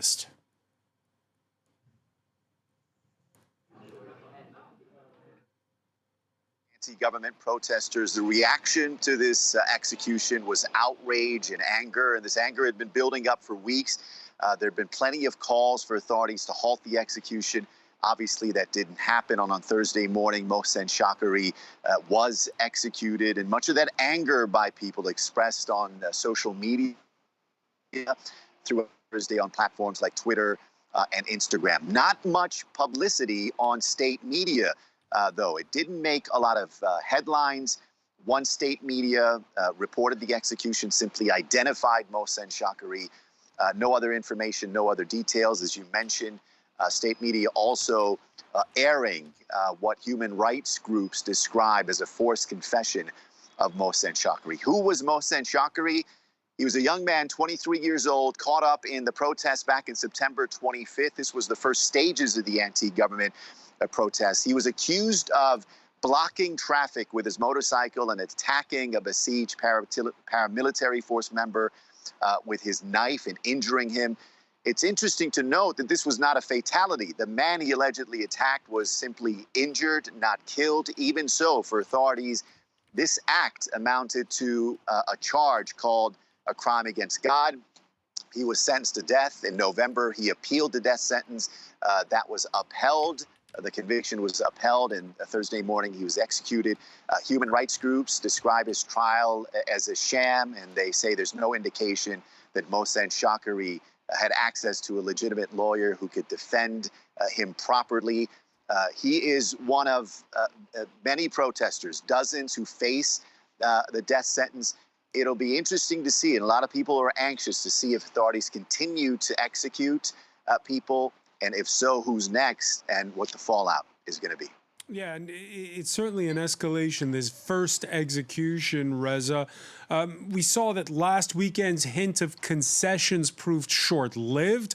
latest. Anti-government protesters, the reaction to this execution was outrage and anger, and this anger had been building up for weeks. There had been plenty of calls for authorities to halt the execution. Obviously, that didn't happen. On Thursday morning, Mohsen Shakari was executed, and much of that anger by people expressed on social media throughout Thursday on platforms like Twitter and Instagram. Not much publicity on state media, though. It didn't make a lot of headlines. One state media reported the execution, simply identified Mohsen Shakari. No other information, no other details, as you mentioned. State media also airing what human rights groups describe as a forced confession of Mohsen Shakari. Who was Mohsen Shakari? He was a young man, 23 years old, caught up in the protests back in September 25th. This was the first stages of the anti-government protests. He was accused of blocking traffic with his motorcycle and attacking a besieged paramilitary force member with his knife and injuring him. It's interesting to note that this was not a fatality. The man he allegedly attacked was simply injured, not killed. Even so, for authorities, this act amounted to a charge called a crime against God. He was sentenced to death in November. He appealed the death sentence. That was upheld. The conviction was upheld, and Thursday morning he was executed. Human rights groups describe his trial as a sham, and they say there's no indication that Mohsen Shakari had access to a legitimate lawyer who could defend him properly. He is one of many protesters, dozens who face the death sentence. It'll be interesting to see, and a lot of people are anxious to see if authorities continue to execute people, and if so, who's next and what the fallout is going to be. Yeah, and it's certainly an escalation, this first execution, Reza. We saw that last weekend's hint of concessions proved short-lived.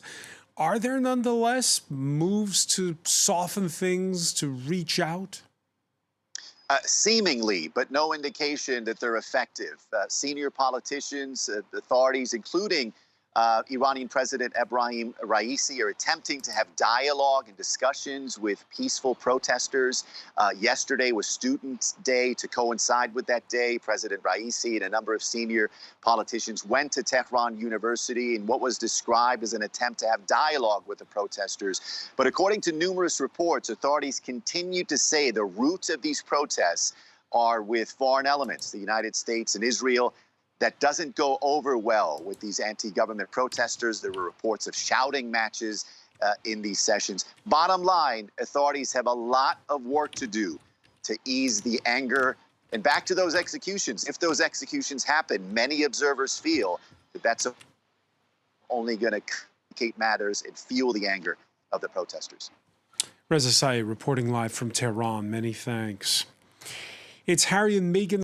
Are there nonetheless moves to soften things, to reach out? Seemingly, but no indication that they're effective. Senior politicians, authorities, including Iranian President Ebrahim Raisi, are attempting to have dialogue and discussions with peaceful protesters. Yesterday was Student Day. To coincide with that day, President Raisi and a number of senior politicians went to Tehran University in what was described as an attempt to have dialogue with the protesters. But according to numerous reports, authorities continue to say the roots of these protests are with foreign elements, the United States and Israel. That doesn't go over well with these anti-government protesters. There were reports of shouting matches in these sessions. Bottom line, authorities have a lot of work to do to ease the anger. And back to those executions. If those executions happen, many observers feel that that's only going to complicate matters and fuel the anger of the protesters. Reza Sayed reporting live from Tehran. Many thanks. It's Harry and Meghan.